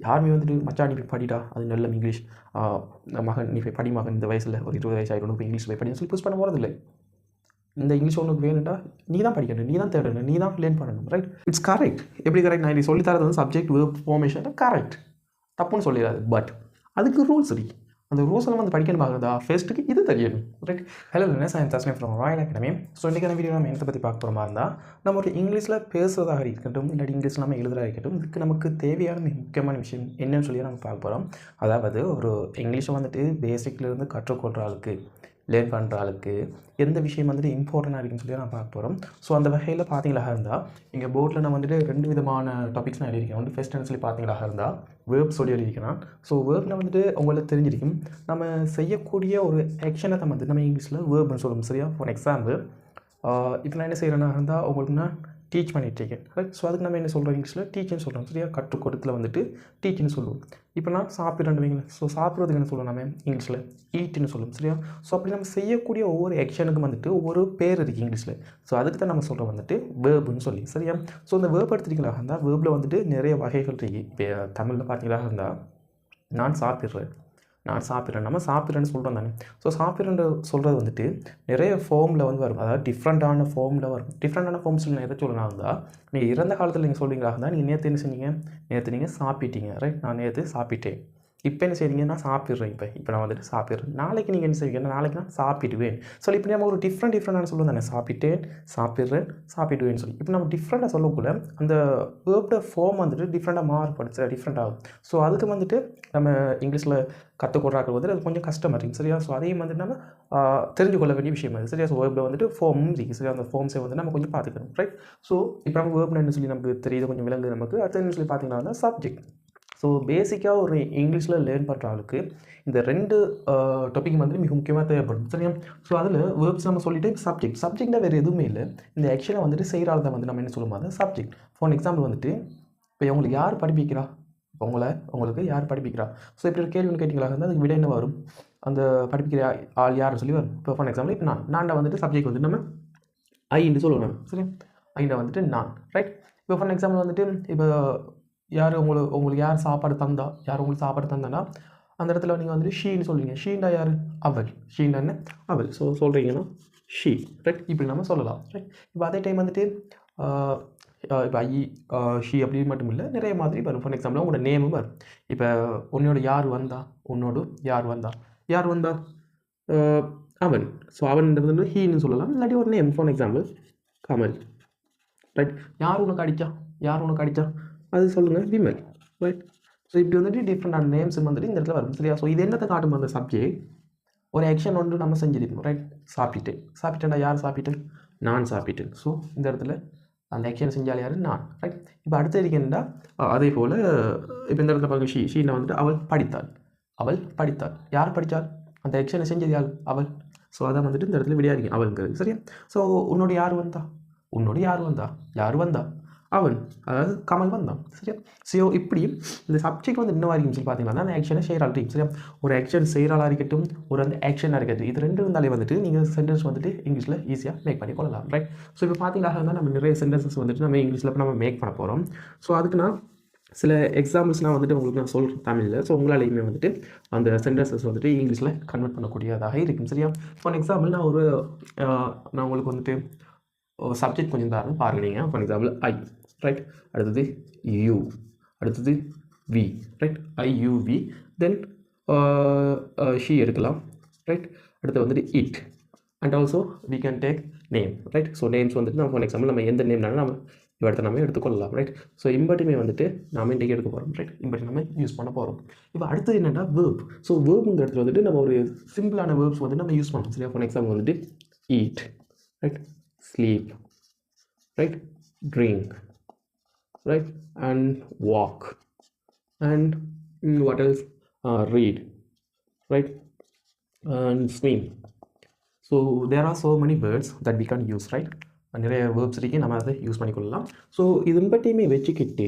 யாருமே வந்துட்டு மச்சான் நீ போய் படிடா அது நல்ல இங்கிலீஷ் மகன் நீ போய் படி மகன் இந்த வயசில் ஒரு 20 வயசு ஆகிடும் இப்போ இங்கிலீஷ் போய் படின்னு சொல்லி புஷ் பண்ண போகிறதில்லை. இந்த இங்கிலீஷ் ஒன்று வேணும்டா நீ தான் படிக்கணும், நீ தான் தேடணும், நீ தான் லேர்ன் பண்ணணும். Right, it's correct. எப்படி கரெக்ட்? நான் சொல்லி தரது வந்து சப்ஜெக்ட் வேர்ப் ஃபார்மேஷன் கரெக்ட், தப்புன்னு சொல்லிடாது. பட் அதுக்கு ரூல்ஸ் இருக்கு. அந்த ரூல்ஸ் எல்லாம் வந்து படிக்கணும் பார்க்குறதா ஃபர்ஸ்ட்டுக்கு இது தெரியணும். Right, hello learners, I am தஸ்மே ஃப்ரம் ராயல் அகாடமி. ஸோ இன்றைக்கான வீடியோ நம்ம என்னத்தை பற்றி பார்க்க போகிறோமா இருந்தால், நம்ம ஒரு இங்கிலீஷில் பேசுவதாக இருக்கட்டும் இல்லாட்டி இங்கிலீஷில் நம்ம எழுதுறதாக இருக்கட்டும், இதுக்கு நமக்கு தேவையான முக்கியமான விஷயம் என்னன்னு சொல்லி நம்ம பார்க்க போகிறோம். அதாவது ஒரு இங்கிலீஷை வந்துட்டு பேசிக்லேருந்து கற்றுக்கொள்கிற ஆளுக்கு, லேர்ன் பண்ணுற ஆளுக்கு எந்த விஷயம் வந்துட்டு இம்பார்ட்டண்டாக இருக்குன்னு சொல்லி நான் பார்க்க போகிறோம். ஸோ அந்த வகையில் பார்த்தீங்களா இருந்தால் இங்கே போர்டில் நான் வந்துட்டு 2 விதமான டாபிக்ஸ் நான் எழுதியிருக்கேன். வந்து ஃபர்ஸ்ட் சொல்லி பார்த்தீங்களா இருந்தால் வேர்ப் சொல்லி எழுதியிருக்கேன். ஸோ வேர்ப்னா வந்துட்டு உங்களுக்கு தெரிஞ்சிருக்கும், நம்ம செய்யக்கூடிய ஒரு ஆக்ஷனை தான் வந்து நம்ம இங்கிலீஷில் வேர்ப்னு சொல்லணும். சரியா? ஃபார் எக்ஸாம்பிள் இப்போ நான் என்ன செய்கிறேன்னா இருந்தால் உங்களுக்கு நான் டீச் பண்ணிட்டுருக்கேன். ரைட், ஸோ அதுக்கு நம்ம என்ன சொல்கிறோம் இங்கிலீஷில் டீச்சுன்னு சொல்கிறோம். சரியா? கற்றுக்கொடுத்துல வந்துட்டு டீச்சுன்னு சொல்லுவோம். இப்போ நான் சாப்பிட்றேன்னு வைங்களேன், ஸோ சாப்பிட்றதுக்கு என்ன சொல்லுவோம் நம்ம இங்கிலீஷில் ஈட்டுன்னு சொல்லுவோம். சரியா? ஸோ அப்படி நம்ம செய்யக்கூடிய ஒவ்வொரு ஆக்ஷனுக்கும் வந்துட்டு ஒவ்வொரு பேர் இருக்குது இங்கிலீஷில். ஸோ அதுக்கு தான் நம்ம சொல்கிறோம் வந்துட்டு வேர்புன்னு சொல்லி. சரியா? ஸோ இந்த வேர்ப் எடுத்துட்டீங்களா இருந்தால் வேர்பில் வந்துட்டு நிறைய வகைகள் இருக்குது. இப்போ தமிழில் பார்த்தீங்களா இருந்தால் நான் சாப்பிட்றேன், நான் சாப்பிட்றேன், நம்ம சாப்பிட்றேன்னு சொல்கிறோம் தானே. ஸோ சாப்பிட்றேன்னு சொல்கிறது வந்துட்டு நிறைய ஃபார்மில் வந்து வரும், அதாவது டிஃப்ரெண்ட்டான ஃபார்மில் வரும். டிஃப்ரெண்ட்டான ஃபார்ம்ஸில் நான் எதை சொல்லணும் இருந்தால், நீங்கள் இறந்த காலத்தில் நீங்கள் சொல்கிறீங்களா இருந்தால் நீங்கள் நேற்று என்ன செஞ்சீங்க, நேற்று நீங்கள் சாப்பிட்டீங்க. ரைட், நான் நேற்று சாப்பிட்டேன். இப்போ என்ன செய்வீங்க, நான் சாப்பிட்றேன். இப்போ நான் வந்துட்டு சாப்பிட்றேன். நாளைக்கு நீங்கள் என்ன செய்வீங்க, நாளைக்கு நான் சாப்பிடுவேன். ஸோ இப்போ நம்ம ஒரு டிஃப்ரெண்ட்டான சொல்லுவோம் தானே, சாப்பிட்டேன், சாப்பிட்றேன், சாப்பிடுவேன்னு சொல்லி. இப்போ நம்ம டிஃப்ரெண்ட்டாக சொல்லக்குள்ள அந்த வேர்போட ஃபார்ம் வந்துட்டு டிஃப்ரெண்ட்டாக மாறுபடுச்சு, டிஃப்ரெண்ட் ஆகும். ஸோ அதுக்கு வந்துட்டு நம்ம இங்கிலீஷில் கற்றுக்கொள்றாக்கள் வந்து அது கொஞ்சம் கஷ்டமாக இருக்குது. சரியா? ஸோ அதையும் வந்துட்டு நம்ம தெரிஞ்சு கொள்ள வேண்டிய விஷயம் அது. சரியா? ஸோ வேர்பில் வந்துட்டு ஃபார்ம் இருக்குது. சரியா? அந்த ஃபார்ம்ஸை வந்து நம்ம கொஞ்சம் பார்த்துக்கணும். ரைட், ஸோ இப்போ நம்ம வேர்ப்னு என்ன சொல்லி நமக்கு தெரியுது, கொஞ்சம் விலங்கு நமக்கு. அடுத்து என்ன சொல்லி பார்த்தீங்கன்னா சப்ஜெக்ட். ஸோ பேசிக்காக ஒரு இங்கிலீஷில் லேர்ன் பண்ணுற ஆளுக்கு இந்த 2 டாபிக் வந்து மிக முக்கியமாக தேவைப்படும். சரியா? ஸோ அதில் வேர்ப்ஸ் நம்ம சொல்லிட்டு சப்ஜெக்டாக வேறு எதுவுமே இல்லை. இந்த ஆக்சுவலாக வந்துட்டு செய்கிற ஆள் தான் வந்து நம்ம என்ன சொல்லுவோம், அது சப்ஜெக்ட். ஃபார் எக்ஸாம்பிள் வந்துட்டு இப்போ உங்களுக்கு யார் படிப்பிக்கிறா, இப்போ உங்களுக்கு யார் படிப்பிக்கிறா. ஸோ இப்படி ஒரு கேள்வி ஒன்று கேட்டிங்களா இருந்தால் அதுக்கு விட என்ன வரும், அந்த படிப்பிக்கிற ஆள் யாருன்னு சொல்லி வரும். இப்போ ஃபார் எக்ஸாம்பிள் இப்போ நான் வந்துட்டு சப்ஜெக்ட் வந்து நம்ம ஐன்னு சொல்லுவோம். சரி, ஐண்டா வந்துட்டு நான். ரைட், இப்போ ஃபார் எக்ஸாம்பிள் வந்துட்டு இப்போ யார் உங்களுக்கு யார் சாப்பாடு தந்தா, யார் உங்களுக்கு சாப்பாடு தந்தானா அந்த இடத்துல நீங்கள் வந்துட்டு ஷீன்னு சொல்லுவீங்க. ஷீண்டா யார், அவள். ஷீண்டா என்ன, அவள். So சொல்கிறீங்கன்னா she. ரைட், இப்படி நம்ம சொல்லலாம். ரைட், இப்போ அதே டைம் வந்துட்டு இப்போ ஐ ஷீ அப்படி மட்டும் இல்லை, நிறைய மாதிரி வரும். ஃபார் எக்ஸாம்பிள் உங்களோட நேமும் வரும். இப்போ உன்னோட யார் வந்தா, யார் வந்தா அவன். ஸோ அவன்ன்றது வந்து ஹீன்னு சொல்லலாம், இல்லாட்டி ஒரு name. For example Kamal. Right, யார் உனக்கு அடித்தா அது சொல்லுங்கள் விமல். ரைட், ஸோ இப்படி வந்துட்டு டிஃப்ரெண்டான நேம்ஸ் வந்துட்டு இந்த இடத்துல வரும். சரியா? ஸோ இது என்னத்தை காட்டும், அந்த சப்ஜெக்ட் ஒரு ஆக்ஷன் ஒன்று நம்ம செஞ்சிருக்கணும். ரைட், சாப்பிட்டேன்டா, யார் சாப்பிட்டேன், நான் சாப்பிட்டேன். ஸோ இந்த இடத்துல அந்த ஆக்ஷன் செஞ்சால் யார், நான். ரைட், இப்போ அடுத்த இருக்கேன்டா அதே போல் இப்போ இந்த இடத்துல பாருங்கள் ஷீனை வந்துட்டு அவள் படித்தாள். யார் படித்தாள், அந்த ஆக்ஷனை செஞ்சது யார், அவள். ஸோ அதான் வந்துட்டு இந்த இடத்துல விடையாதிங்க அவளுங்கிறது. சரியா? ஸோ உன்னோட யார் வந்தா அவன், அதாவது கமல் வந்தான். சரியா? ஸோ இப்படி இந்த சப்ஜெக்ட் வந்து இன்னும் வரைக்கும் சொல்லி பார்த்தீங்கன்னா அந்த ஆக்ஷனை செய்கிறாள் டீம். சரியா? ஒரு ஆக்ஷன் செய்கிறாளாக இருக்கட்டும், ஒரு அந்த ஆக்ஷனாக இருக்கட்டும், இது 2 இருந்தாலே வந்துட்டு நீங்கள் சென்டென்ஸ் வந்துட்டு இங்கிலீஷில் ஈஸியாக மேக் பண்ணி கொள்ளலாம். ரைட், ஸோ இப்போ பார்த்தீங்கன்னா நம்ம நிறைய சென்டென்சஸ் வந்துட்டு நம்ம இங்கிலீஷில் நம்ம மேக் பண்ண போகிறோம். ஸோ அதுக்கு நான் சில எக்ஸாம்பிள்ஸ்லாம் வந்துட்டு உங்களுக்கு நான் சொல்கிறேன் தமிழில். ஸோ உங்களாலையுமே வந்துட்டு அந்த சென்டென்சஸ் வந்துட்டு இங்கிலீஷில் கன்வெர்ட் பண்ணக்கூடியதாக இருக்கும். சரியா? ஃபார் எக்ஸாம்பிள் நான் உங்களுக்கு வந்துட்டு சப்ஜெக்ட் கொஞ்சம் தரேன் பாருங்க. நீங்கள் ஃபார் எக்ஸாம்பிள் ஐ. ரைட், அடுத்தது யூ, அடுத்தது we. Right, IUV. Then she எடுக்கலாம். ரைட், அடுத்து வந்துட்டு it. And also we can take name. Right, so names வந்துட்டு நம்ம ஃபார் எக்ஸாம்பிள் நம்ம எந்த நேம்னாலும் நம்ம இடத்த நம்ம எடுத்துக்கொள்ளலாம். ரைட், ஸோ இம்பட்டுமே வந்துட்டு நாம் இன்றைக்கி எடுக்க போகிறோம். ரைட், இம்பட்டு நம்ம யூஸ் பண்ண போகிறோம். இப்போ அடுத்தது என்னென்னா வேர்ப். ஸோ வேர்புங்கிற இடத்துல வந்துட்டு நம்ம ஒரு சிம்பிளான வேர்ப்ஸ் வந்து நம்ம யூஸ் பண்ணோம். சரியா? ஃபார் எக்ஸாம்பிள் வந்துட்டு eat. Right, sleep. Right, drink. Right, and walk, and what else, read. Right, and swim. So there are so many words that we can use. Right, நிறைய வேர்ப்ஸ் இருக்கு, நம்ம அதை use பண்ணிக்கொள்ளலாம். So இது பற்றியுமே வச்சுக்கிட்டு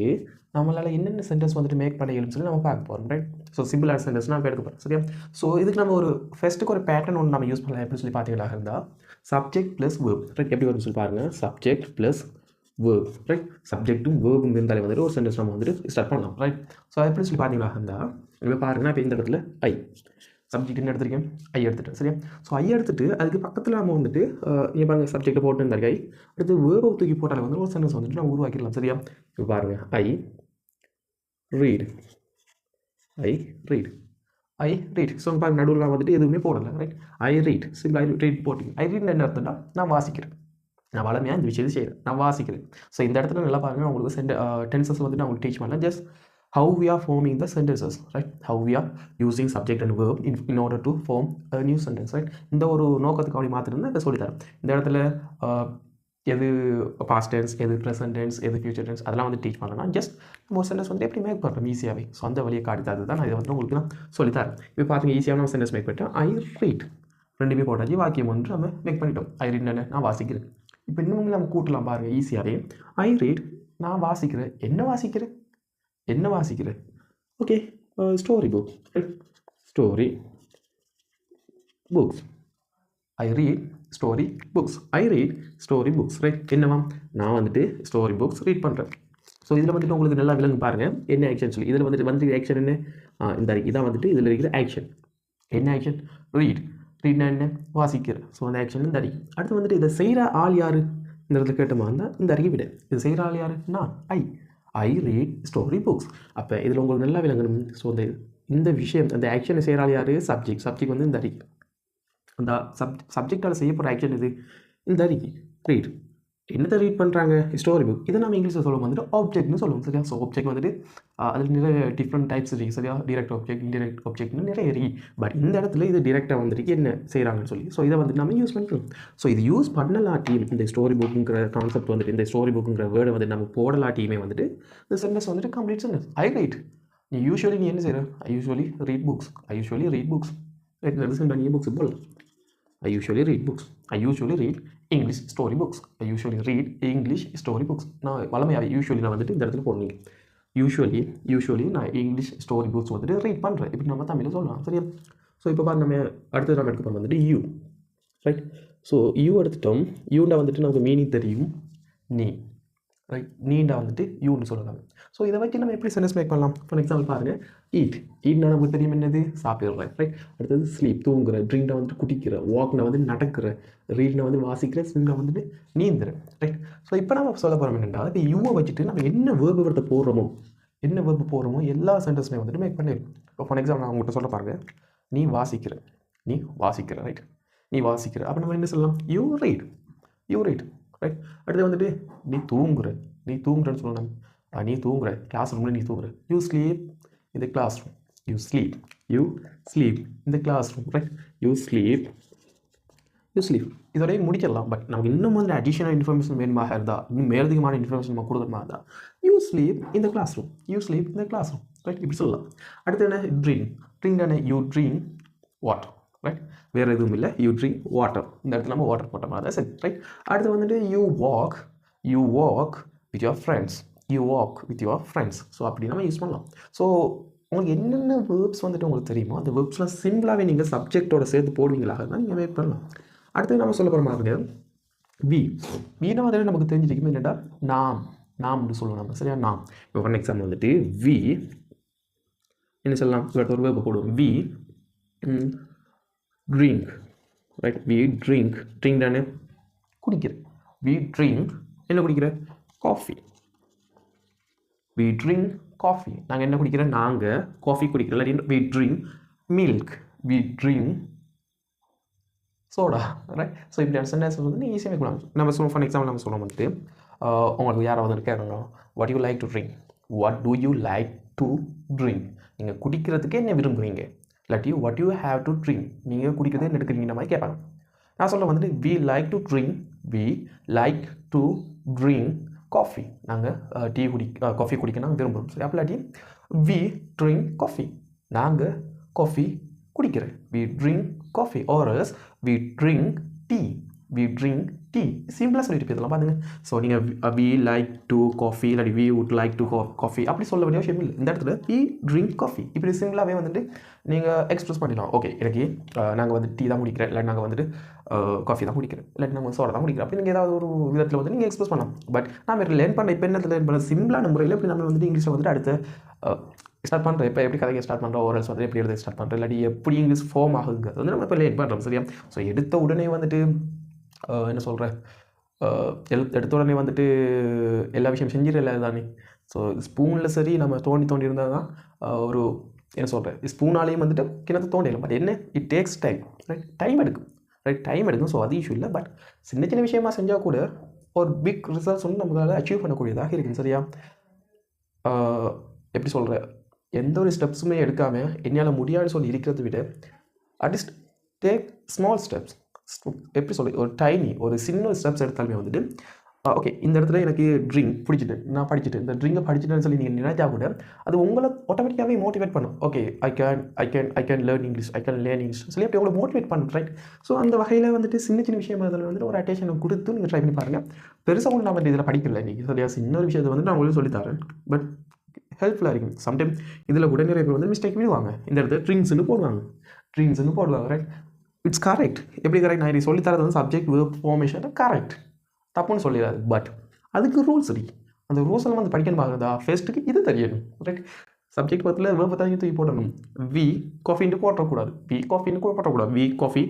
நம்மளால் என்னென்ன சென்டென்ஸ் வந்துட்டு மேக் பண்ண இயலும்னு சொல்லி நம்ம பார்க்க போகிறோம். ரைட், ஸோ சிம்பிளான சென்டென்ஸ் நான் எடுக்க போகிறேன். சரியா? ஸோ இதுக்கு நம்ம ஃபர்ஸ்ட்டுக்கு ஒரு பேட்டர்ன் ஒன்று நம்ம யூஸ் பண்ணலாம். எப்படின்னு சொல்லி பார்த்தீங்களா இருந்தால் சப்ஜெக்ட் ப்ளஸ் வேர்ப். ரைட், எப்படி வரும்னு சொல்லி பாருங்கள். Subject plus verb right. சப்ஜெக்ட்டும் வேர்பும் இருந்தாலே வந்துட்டு ஒரு சென்டென்ஸ் நம்ம வந்துட்டு ஸ்டார்ட் பண்ணலாம் ரைட். ஸோ அதை எப்படி சொல்லி பார்த்தீங்களா இருந்தால் இப்போ பாருங்கன்னா இப்போ இந்த இடத்துல ஐ சப்ஜெக்ட் என்ன எடுத்திருக்கேன் ஐ எடுத்துட்டேன் சரியா. ஸோ ஐ எடுத்துட்டு அதுக்கு பக்கத்தில் நம்ம வந்துட்டு இங்கே பாருங்கள் சப்ஜெக்டை போட்டு இருந்தால் ஐ அடுத்து வேர்பை தூக்கி போட்டாலே வந்து ஒரு சென்டென்ஸ் வந்துட்டு நம்ம உருவாக்கிடலாம் சரியா. இப்போ பாருங்கள் I read I read I read. So பாருங்க நடுவில் நான் வந்துட்டு எதுவுமே போடலை right. I read simple I read போட்டிங்க. ஐ ரீட் என்ன அர்த்தம்னா நான் வாசிக்கிறேன், நான் வளமையாக இந்த விஷயத்தை செய்கிறேன், நான் வாசிக்கிறேன். ஸோ இந்த இடத்துல நல்லா பாருங்கள் உங்களுக்கு டென்சஸ் வந்துட்டு நான் உங்களுக்கு டீச் பண்ணலாம். Just how we are forming the sentences right, how we are using subject and verb in order to form a new sentence right. இந்த ஒரு நோக்கத்துக்கு அப்படி மாற்றிருந்தா இதை சொல்லித்தரேன். இந்த இடத்துல எது பாஸ்ட் டென்ஸ் எது ப்ரெசன்ட் டென்ஸ் எது ஃபியூச்சர் டென்ஸ் அதெல்லாம் வந்து டீச் பண்ணலாம். ஜஸ்ட் ஒரு சென்டென்ஸ் வந்து எப்படி மேக் பண்ணுறோம் ஈஸியாகவே. ஸோ அந்த வழியை காட்டித்தது தான் நான் இதை வந்து உங்களுக்கு நான் சொல்லித்தரேன். இப்போ பார்த்தீங்க ஈஸியாக நம்ம சென்டென்ஸ் மேக் பண்ணிட்டோம். ஐ ரீட் ரெண்டுமே போட்டாச்சு, வாக்கியம் ஒன்று நம்ம மேக் பண்ணிட்டோம். ஐ ரீட் நான் வாசிக்கிறேன். இப்போ இன்னும் நம்ம கூட்டலாம் பாருங்கள் ஈஸியாகவே. ஐ ரீட் நான் வாசிக்கிறேன், என்ன வாசிக்கிறேன் என்ன வாசிக்கிறேன் okay story book story books. ஐ ரீட் ஸ்டோரி புக்ஸ் ஐ ரீட் ஸ்டோரி புக்ஸ் ரைட். என்னவா நான் வந்துட்டு ஸ்டோரி புக்ஸ் ரீட் பண்ணுறேன். ஸோ இதில் வந்துட்டு உங்களுக்கு நல்லா விலங்கு பாருங்கள் என்ன ஆக்ஷன் சொல்லி. இதில் வந்துட்டு ஆக்ஷன் என்ன இந்த இதான் வந்துட்டு இதில் இருக்கிற ஆக்ஷன் என்ன ஆக்ஷன் ரீட். ரீட்னா என்ன வாசிக்கிறேன். ஸோ அந்த ஆக்ஷன் இந்த அறிக்கை. அடுத்து வந்துட்டு இதை செய்கிற ஆள் யார் இந்த இடத்துல கேட்டோமா இருந்தால் இந்த அறிக்கை விட இது செய்கிற ஆள் யார் நான் ஐ ரீட் ஸ்டோரி புக்ஸ். அப்போ இதில் உங்களுக்கு நல்லா விளங்கணும். ஸோ இந்த விஷயம் அந்த ஆக்ஷனை செய்கிற ஆள் யார் சப்ஜெக்ட் வந்து இந்த அறிக்கை. அந்த சப்ஜெக்டால் செய்யப்படுற ஆக்ஷன் இது இந்த அறிக்கை ரீட். என்னத்தை ரீட் பண்ணுறாங்க ஸ்டோரி புக். இதை நம்ம இங்கிலீஷில் சொல்லுவோம் வந்துட்டு ஆப்ஜெக்ட்னு சொல்லுவோம் சரியா. ஸோ ஆப்ஜெக்ட் வந்துட்டு அதில் நிறைய டிஃப்ரெண்ட் டைப்ஸ் இருக்குது சரியா. டிரெக்ட் ஆப்ஜெக்ட் இன்டிரெக்ட் ஆப்ஜெக்ட்னு நிறைய இருக்குது. பட் இந்த இடத்துல இது டிரெக்டாக வந்துருக்கு என்ன செய்கிறாங்கன்னு சொல்லி. ஸோ இதை வந்துட்டு நம்ம யூஸ் பண்ணிக்கலாம். ஸோ இது யூஸ் பண்ணலாட்டியும் இந்த ஸ்டோரி புக்குங்கிற கான்செப்ட் வந்துட்டு இந்த ஸ்டோரி புக்குங்கிற வேர்டை வந்து நம்ம போடலாட்டியுமே வந்துட்டு இந்த சென்டென்ஸ் வந்துட்டு கம்ப்ளீட் சென்டென்ஸ். ஐ ரைட் நீ என்ன செய்கிற ஐ யூஸ்வலி ரீட் புக்ஸ் நீ புக்ஸ் போடலாம். I usually read books. I usually read English story books. I usually read English story books. நான் வளமையாக யூஸ்வலி நான் வந்துட்டு இந்த இடத்துல போடுவீங்க. யூஸ்வலி நான் இங்கிலீஷ் ஸ்டோரி புக்ஸ் வந்துட்டு ரீட் பண்ணுறேன். இப்படி நம்ம தமிழில் சொல்லலாம் சரியா. ஸோ இப்போ பாருங்க நம்ம அடுத்தது நம்ம எடுக்க போகிறோம் வந்துட்டு யூ ரைட். ஸோ யூ எடுத்துட்டோம். யூண்டா வந்துட்டு நமக்கு மீனிங் தெரியும் நீ ரைட். நீண்டா வந்துட்டு யூன்னு சொல்லலாம். ஸோ இதை வச்சு நம்ம எப்படி சென்டென்ஸ் மேக் பண்ணலாம். ஃபார் எக்ஸாம்பிள் பாருங்கள் ஈட்னா நமக்கு தெரியும் என்னது சாப்பிட்றேன் ரைட். அடுத்தது ஸ்லீப் தூங்குற. ட்ரிங்க்னா வந்துட்டு குடிக்கிற. வாக்னா வந்து நடக்கிற. ரீட்னா வந்து வாசிக்கிற. ஸ்விம்னா வந்துட்டு நீந்துற ரைட். ஸோ இப்போ நம்ம சொல்ல போகிறோம் என்னென்னா இப்போ யூவை வச்சுட்டு நம்ம என்ன வேர்பு வரத்தை போடுறோமோ எல்லா சென்டென்ஸுமே வந்துட்டு மேக் பண்ணிடும். இப்போ ஃபார் எக்ஸாம்பிள் நான் உங்கள்கிட்ட சொல்ல பாருங்கள் நீ வாசிக்கிற ரைட். நீ வாசிக்கிற அப்போ நம்ம என்ன சொல்லலாம் யூ ரீட் ரைட். அடுத்து வந்துட்டு நீ தூங்குறன்னு சொல்லலாம். நீ தூங்குற கிளாஸ் ரூமில் நீ தூங்குற. You sleep in the classroom. You sleep in the classroom right. You sleep இதோடய முடிக்கலாம். பட் நமக்கு இன்னும் வந்து அடிஷனல் இன்ஃபர்மேஷன் வேணுமாக இருந்தால் இன்னும் மேலதிகமான இன்ஃபர்மேஷன் நம்ம கொடுக்குற மாதிரி இருந்தால் you sleep in the classroom right இப்படி சொல்லலாம். அடுத்து என்ன ட்ரிங்க் என்ன யூ ட்ரிங்க் வாட்டர் ரைட். வேறு எதுவும் இல்லை யூ ட்ரிங்க் வாட்டர். இந்த இடத்துல நம்ம வாட்டர் போட்ட மாதிரி தான் சரி ரைட். அடுத்து வந்துட்டு you walk with your friends. So அப்படி நம்ம யூஸ் பண்ணலாம். ஸோ உங்களுக்கு என்னென்ன வேர்ப்ஸ் வந்துட்டு உங்களுக்கு தெரியுமோ அந்த வேர்ப்ஸ்லாம் சிம்பிளாகவே நீங்கள் சப்ஜெக்டோட சேர்த்து போடுவீங்களாக தான் நீங்கள் வெயிட் பண்ணலாம். அடுத்து நம்ம சொல்ல போகிற மாதிரி வீணை வந்துட்டு நமக்கு தெரிஞ்சிருக்கும் என்னடா நாம்னு சொல்லுவோம் நம்ம சரியா. நாம் இப்போ ஒன் எக்ஸாம்பிள் வந்துட்டு வி என்ன சொல்லலாம் ஒரு வேர்பை போடுவோம். We drink right. We drink தானே குடிக்கிற. வி ட்ரிங்க் என்ன குடிக்கிற காஃபி. we drink coffee நாங்கள் என்ன குடிக்கிறோம் நாங்கள் காஃபி குடிக்கிறோம். இல்லாட்டி we drink milk we drink soda right. So இப்படி சென்டென்ஸ் வந்து ஈஸியாக மேக் பண்ணலாம். நம்ம சொல்லுவோம் ஃபார் எக்ஸாம்பிள் நம்ம சொல்லுவோம் வந்துட்டு உங்களுக்கு யாராவது வந்து கேட்குறாங்க what you like to drink. What do you like to drink. நீங்கள் குடிக்கிறதுக்கு என்ன விரும்புகிறீங்க. இல்லாட்டி what you have to drink நீங்கள் குடிக்கிறதே என்ன எடுக்கிறீங்க மாதிரி கேட்பாங்க. நான் சொல்ல வந்துட்டு we like to drink coffee. நாங்கள் காஃபி குடிக்க நாங்கள் விரும்புகிறோம் சரி. அப்பலாட்டி வி ட்ரிங்க் காஃபி நாங்கள் காஃபி குடிக்கிறேன். We drink coffee or we drink tea சிம்பிளாக சொல்லிட்டு போயிடலாம் பாருங்க. ஸோ நீங்கள் வி லைக் டு காஃபி இல்லாட்டி we would like to coffee அப்படி சொல்ல வேண்டிய விஷயம் இல்லை. இந்த இடத்துல வி ட்ரிங்க் காஃபி இப்படி சிம்பிளாகவே வந்துட்டு நீங்கள் எக்ஸ்பிரஸ் பண்ணிடலாம். ஓகே எனக்கு நாங்கள் வந்து டீ தான் குடிக்கிறேன் இல்லை நாங்கள் வந்துட்டு காஃபி தான் குடிக்கிறேன், இல்லாட்டி நம்ம சோடா தான் குடிக்கிறேன். அப்படி நீங்கள் ஏதாவது ஒரு விதத்தில் வந்து நீங்கள் எக்ஸ்பிரஸ் பண்ணலாம். பட் நான் லேர்ன் பண்ண இப்போ என்னத்தில் லேர்ன் பண்ண சிம்பிளான முறையில் இப்படி நம்ம வந்துட்டு இங்கிலீஷில் வந்துட்டு அடுத்து ஸ்டார்ட் பண்ணுறேன். இப்போ எப்படி கதையை ஸ்டார்ட் பண்ணுறோம், ஓரல்ஸ் வந்து எப்படி எழுத ஸ்டார்ட் பண்ணுறேன், இல்லாட்டி எப்படி இங்கிலீஷ் ஃபார்ம் ஆகுங்க அது வந்து நம்ம இப்போ லேர்ன் பண்ணுறோம். சரியா? ஸோ எடுத்த உடனே வந்துட்டு என்ன சொல்கிறேன், எடுத்த உடனே வந்துட்டு எல்லா விஷயம் செஞ்சிடல தானே. ஸோ ஸ்பூனில் சரி நம்ம தோண்டி இருந்தால் தான் ஒரு என்ன சொல்கிறேன், ஸ்பூனாலேயும் வந்துட்டு கிணத்து தோண்டிடலாம். பட் என்ன, it takes time, right? Time எடுக்கும். ஸோ அது இஷ்யூ இல்லை. பட் சின்ன விஷயமாக செஞ்சால் கூட ஒரு பிக் ரிசல்ட்ஸ் வந்து நம்மளால் அச்சீவ் பண்ணக்கூடியதாக இருக்குது. சரியா? எப்படி சொல்கிறேன், எந்த ஒரு ஸ்டெப்ஸுமே எடுக்காமல் என்னால் முடியாதுன்னு சொல்லி இருக்கிறத விட அட்லீஸ்ட் டேக் ஸ்மால் ஸ்டெப்ஸ். எப்படி சொல்லி ஒரு சின்ன ஸ்டெப்ஸ் எடுத்தாலுமே வந்துட்டு ஓகே, இந்த இடத்துல எனக்கு ட்ரிங்க் பிடிச்சிட்டு நான் படிச்சுட்டு இந்த ட்ரிங்கை படிச்சுட்டேன்னு சொல்லி நீங்கள் நினைச்சா கூட அது உங்களை ஆட்டோமேட்டிக்காகவே மோட்டிவேட் பண்ணும். Okay, I can learn English சொல்லி அப்படி உங்களை மோட்டிவேட் பண்ணும், ரைட்? ஸோ அந்த வகையில் வந்துட்டு சின்ன விஷயம் அதில் வந்துட்டு ஒரு அட்டென்ஷனை கொடுத்து நீங்கள் ட்ரை பண்ணி பாருங்கள். பெருசாக ஒன்று நான் வந்து இதில் படிக்கல நீங்கள் சரியா, சின்ன விஷயத்தை வந்து நான் உங்களுக்கு சொல்லித்தரேன். பட் ஹெல்ப்ஃபுல்லாக இருக்கும். சம்டைம் இதில் உடனே பேர் வந்து மிஸ்டேக் விடுவாங்க, இந்த இடத்துல ட்ரிங்க்ஸ்னு போடுவாங்க, ரைட்? It's correct. எப்படி கரெக்ட்? நான் இது சொல்லித்தரது வந்து சப்ஜெக்ட் வேர்ப் ஃபார்மேஷன் கரெக்ட், தப்புன்னு சொல்லிடாது. பட் அதுக்கு ரூல்ஸ் இருக்கு. அந்த ரூல்ஸ் எல்லாம் வந்து படிக்கணும். பார்க்குறதா ஃபர்ஸ்ட்டுக்கு இது தெரியணும், ரைட்? சப்ஜெக்ட் பற்றியில் வேர்பை தான் தூக்கி போடணும். வி காஃபின்னு போட்டக்கூடாது, வி காஃபி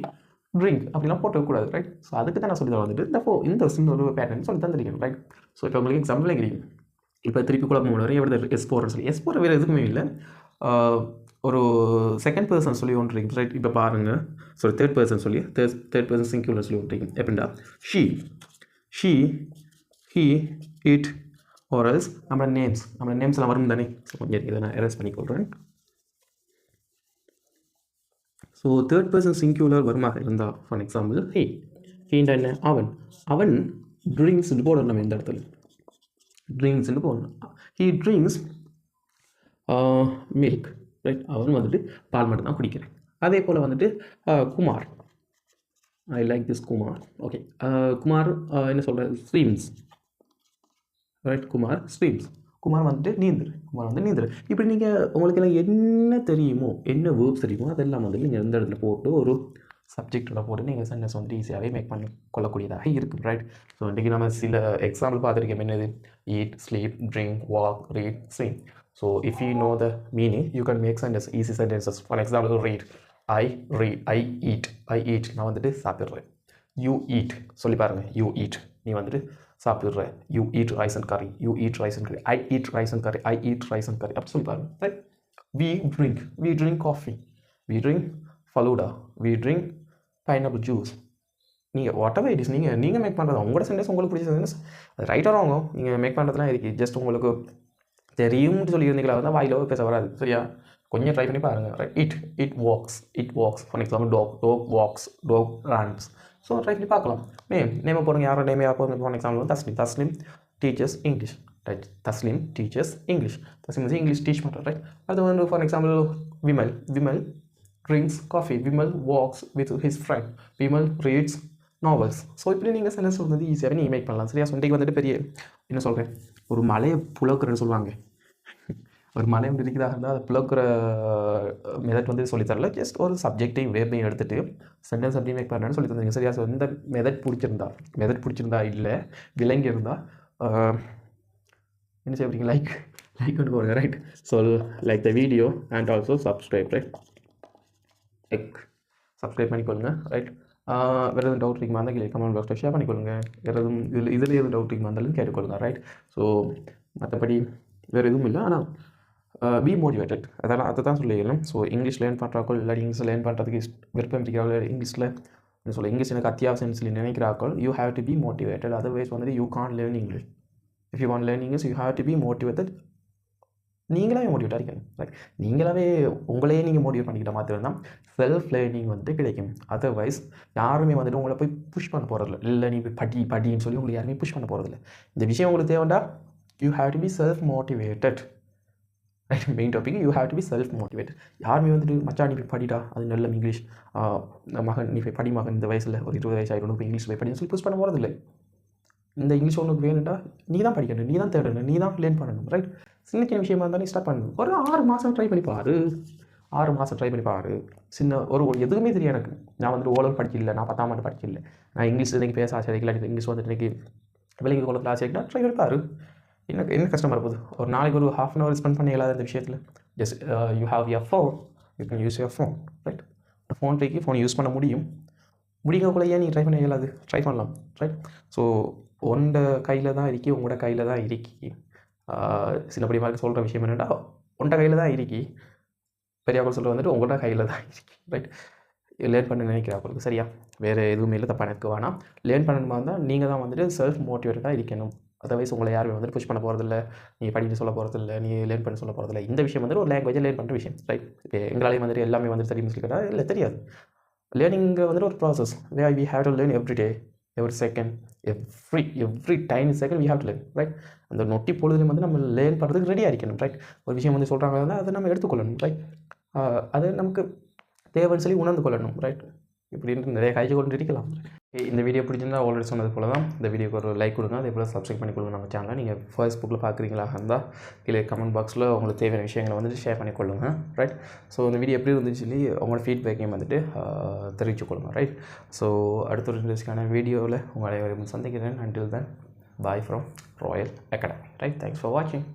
ட்ரிங்க் அப்படிலாம் போட்டக்கூடாது, ரைட்? ஸோ அதுக்கு தான் நான் சொல்லி தர வந்துட்டு இந்த சின்ன ஒரு பேட்டர்ன் சொல்லி தான் தெரியும், ரைட்? ஸோ இப்போ உங்களுக்கு எக்ஸாம்பிள் கிடைக்கும். இப்போ திருப்பி குழப்பம் வரும் எப்படி S4 சொல்லி. S4 வேறு எதுக்குமே இல்லை, ஒரு செகண்ட் பர்சன் சொல்லி ஒன்று இருக்கு, ரைட்? இப்போ பாருங்கள், சாரி தேர்ட் பர்சன் சொல்லி தேர்ட் பர்சன் சிங்குலர் சொல்லி ஒன்று இருக்கு. எப்படின்னா she, he, it, or else நம்ம நேம்ஸ் எல்லாம் வரும் தானே. ஸோ கொஞ்சம் இதை நான் எரேஸ் பண்ணிக்கொள்கிறேன். ஸோ தேர்ட் பர்சன் சிங்குலர் வருமாக இருந்தால், ஃபார் எக்ஸாம்பிள் ஹீண்டா என்ன, அவன் ட்ரிங்க்ஸ்ன்னு போடணும். நம்ம இந்த இடத்துல ட்ரிங்க்ஸ்ன்னு போடணும். He drinks milk, right? அவன் வந்துட்டு பால் மட்டும் தான் குடிக்கிறேன். அதே போல் வந்துட்டு Kumar, I like this Kumar. Okay, Kumar என்ன சொல்கிறேன், ஸ்விம்ஸ், ரைட்? குமார் வந்துட்டு நீந்துரு. இப்படி நீங்கள் உங்களுக்கு எல்லாம் என்ன தெரியுமோ, என்ன வேர்ப்ஸ் தெரியுமோ அதெல்லாம் வந்து நீங்கள் எந்த இடத்துல போட்டு ஒரு சப்ஜெக்டோட போட்டு நீங்கள் சென்டென்ஸ் வந்து ஈஸியாகவே மேக் பண்ணி கொள்ளக்கூடியதாக இருக்குது, ரைட்? ஸோ இன்றைக்கி நம்ம சில எக்ஸாம்பிள் பார்த்துருக்கோம். என்னது? Eat, sleep, drink, walk, read, swim. So if you know the meaning you can make sentence, easy sentences. For example read, I eat, நான் வந்துட்டு சாப்பிட்றேன். யூ ஈட் சொல்லி பாருங்கள், யூ ஈட், நீ வந்துட்டு சாப்பிட்ற. யூ ஈட் ரைஸ் அண்ட் கறி, I eat rice and கறி, அப்படி சொல்லி பாருங்கள், right? We drink coffee, we drink falooda, we drink pineapple juice. நீங்கள் வாட் எவர் இட் இஸ், நீங்கள் மேக் பண்ணுறது உங்களோட சென்டென்ஸ், உங்களுக்கு பிடிச்ச சென்டென்ஸ், அது ரைட்டாக வாங்க. நீங்கள் மேக் பண்ணுறதுலாம் இருக்குது. ஜஸ்ட் உங்களுக்கு தெரியும்னு சொல்லியிருந்தீங்களா வந்து வாயில் பேச வராது, சரியா? கொஞ்சம் ட்ரை பண்ணி பாருங்கள், right? It walks. For example dog walks, dog runs. So try பண்ணி பார்க்கலாம். நேமை போடுங்க, யாரோட நேம் போடுங்க. For example Tasleem teachers English, right? Tasleem வந்து இங்கிலீஷ் டீச் பண்ணுறேன், ரைட்? அது வந்து for example Vimal drinks coffee, Vimal walks with his friend, Vimal reads novels. So இப்படி நீங்கள் சென்டென்ஸ் வந்து ஈஸியாகவே நீங்கள் மேக் பண்ணலாம், சரியா? ஸோ இன்றைக்கு வந்துட்டு பெரிய என்ன சொல்கிறேன், ஒரு மலையை புழக்கிறேன்னு சொல்லுவாங்க. ஒரு மலை வந்து இருக்குதாக இருந்தால் அதை புழக்கிற மெதட் வந்து சொல்லித்தரல. ஜஸ்ட் ஒரு சப்ஜெக்டையும் வேர்பையும் எடுத்துகிட்டு சென்டென்ஸ் அப்படி மேக் பண்ணுறேன்னு சொல்லி தந்தீங்க, சரியா? ஸோ இந்த மெதட் பிடிச்சிருந்தா இல்லை விளங்கி இருந்தால் என்ன செய்வீங்க, லைக் கொண்டு போடுங்க, ரைட்? So like the video and also subscribe, right? Subscribe பண்ணிக்கொள்ளுங்க, ரைட்? வேறு எதுவும் டவுட் இருக்குமா இருந்தால் கீழே கமெண்ட் பாக்ஸில் ஷேர் பண்ணிக்கொள்ளுங்க. வேறு எதுவும் இதில் எதுவும் டவுட் இருக்குமா இருந்தாலும் கேட்டுக்கொள்ளுங்க, ரைட்? ஸோ மற்றபடி வேறு எதுவும் இல்லை. ஆனால் பி மோட்டிவேட்டட், அதை தான் சொல்லிடணும். ஸோ இங்கிலீஷ் லேர்ன் பண்ணுறாக்கள், இல்லை இங்கிலீஷ் லேர்ன் பண்ணுறதுக்கு விருப்பம் இருக்கிறார்கள், இங்கிலீஷ் எனக்கு அத்தியாவசியம் சொல்லி நினைக்கிறாக்கள், you have to be motivated. Otherwise வந்துட்டு you can't learn English. If you want learn English you have to be motivated. நீங்களாவே மோட்டிவேட்டாக இருக்கணும், ரைட்? நீங்களாவே உங்களையே நீங்கள் மோட்டிவேட் பண்ணிக்கிட்ட மாதிரி தான் செல்ஃப் லேர்னிங் வந்துட்டு கிடைக்கும். அதர்வைஸ் யாருமே வந்துட்டு உங்களை போய் புஷ் பண்ண போகிறதில்ல. இல்லை நீ போய் படின்னு சொல்லி உங்களுக்கு யாருமே புஷ் பண்ண போகிறதில்ல. இந்த விஷயம் உங்களுக்கு தேவைண்டா you have to be self motivated, right? Main topic you have to be self motivated. யாருமே வந்துட்டு மச்சான் நீ போய் படிடா, அது நல்ல இங்கிலீஷ், மகன் நீ போய் படி மகன், இந்த வயசில் ஒரு 20 வயசு ஆகிடும் போய் இங்கிலீஷ் போய் படின்னு சொல்லி புஷ் பண்ண போகிறதில்லை. இந்த இங்கிலீஷ் ஒன்றுக்கு வேணுண்டா நீ தான் படிக்கணும், நீ தான் தேடணும், நீ தான் லேர்ன் பண்ணணும், ரைட்? சின்ன விஷயமா இருந்தாலும் ஸ்டார்ட் பண்ணணும். ஒரு 6 மாதம் ட்ரை பண்ணி பாரு. 6 மாதம் ட்ரை பண்ணி பாரு. சின்ன எதுவுமே தெரியும் எனக்கு. நான் வந்துட்டு ஓலல் படிக்கல, நான் 10ஆம் ஆண்டு படிக்கல, நான் இங்கிலீஷ் இன்றைக்கி பேச ஆசை இல்லை, இங்கிலீஷ் வந்துட்டு இன்றைக்கி விலைக்கு கொள்ளத்தில் ஆசை இருக்குன்னா ட்ரை பண்ணி பாரு. என்ன கஷ்டமாக இருப்போது? ஒரு நாளைக்கு ஒரு ½ அன் ஹவர் ஸ்பெண்ட் பண்ண இயலாத இந்த விஷயத்தில். Just you have your phone, you can use your phone, right? Phone ட்ரைக்கு ஃபோன் யூஸ் பண்ண முடியக்குள்ள ஏன் நீங்கள் ட்ரை பண்ண இயலாது? ட்ரை பண்ணலாம், ரைட்? ஸோ உண்ட கையில் தான் இருக்கி, உங்களோட கையில் தான் இருக்கி. சின்னப்படி மாதிரி சொல்கிற விஷயம் என்னென்னா, உண்ட கையில் தான் இருக்கி, பெரியாக்கள் சொல்கிற வந்துட்டு உங்களோட கையில் தான் இருக்கி, ரைட்? லேர்ன் பண்ண நினைக்கிறாங்களுக்கு சரியா? வேறு எதுவுமே இல்லை, தப்பாக எனக்கு வேணாம். லேர்ன் பண்ணணுமா இருந்தால் நீங்கள் தான் வந்துட்டு செல்ஃப் மோட்டிவேட்டடாக இருக்கணும். அதர்வைஸ் உங்களை யாருமே வந்துட்டு புஷ் பண்ண போகிறதில்ல, நீங்கள் படிக்க சொல்ல போகிறதில்ல, நீ லேர்ன் பண்ண சொல்ல போகிறதில்ல. இந்த விஷயம் வந்துட்டு ஒரு லாங்குவேஜை லேர்ன் பண்ணுற விஷயம், ரைட்? இப்போ எங்களாலேயும் வந்துட்டு எல்லாமே வந்துட்டு தெரியும்னு சொல்லி கேட்டால் இல்லை, தெரியாது. லேர்னிங் வந்துட்டு ஒரு process. We have to learn every day, every second, every time second we have to learn, right? அந்த நொட்டி பொழுதுலையும் வந்து நம்ம லேர்ன் பண்ணுறதுக்கு ரெடியாக இருக்கணும், ரைட்? ஒரு விஷயம் வந்து சொல்கிறாங்கன்னா அதை நம்ம எடுத்துக்கொள்ளணும், ரைட்? அது நமக்கு தேவைன்னு சொல்லி உணர்ந்து கொள்ளணும், ரைட்? இப்படின்ட்டு நிறைய காய்ச்சி கொண்டு இருக்கலாம். இந்த வீடியோ பிடிச்சிருந்தா ஆல்ரெடி சொன்னது போல தான் இந்த வீடியோக்கு ஒரு லைக் கொடுங்க, அதே போல் சப்ஸ்கிரைப் பண்ணி கொடுங்க நம்ம சேனலை. நீங்கள் ஃபேஸ்புக்கில் பார்க்குறீங்களா இருந்தால் கீழே கமெண்ட் பாக்ஸில் உங்களுக்கு தேவையான விஷயங்களை வந்துட்டு ஷேர் பண்ணி கொள்ளுங்க, ரைட்? ஸோ இந்த வீடியோ எப்படி இருந்துச்சு சொல்லி உங்களோட ஃபீட்பேக்கையும் வந்துட்டு தெரிவித்து கொள்ளுங்கள், ரைட்? ஸோ அடுத்த ஒரு இன்ட்ரெஸ்டான வீடியோவில் உங்களை சந்திக்கிறேன். Until then, bye from Royal academy, right? Thanks for வாட்சிங்.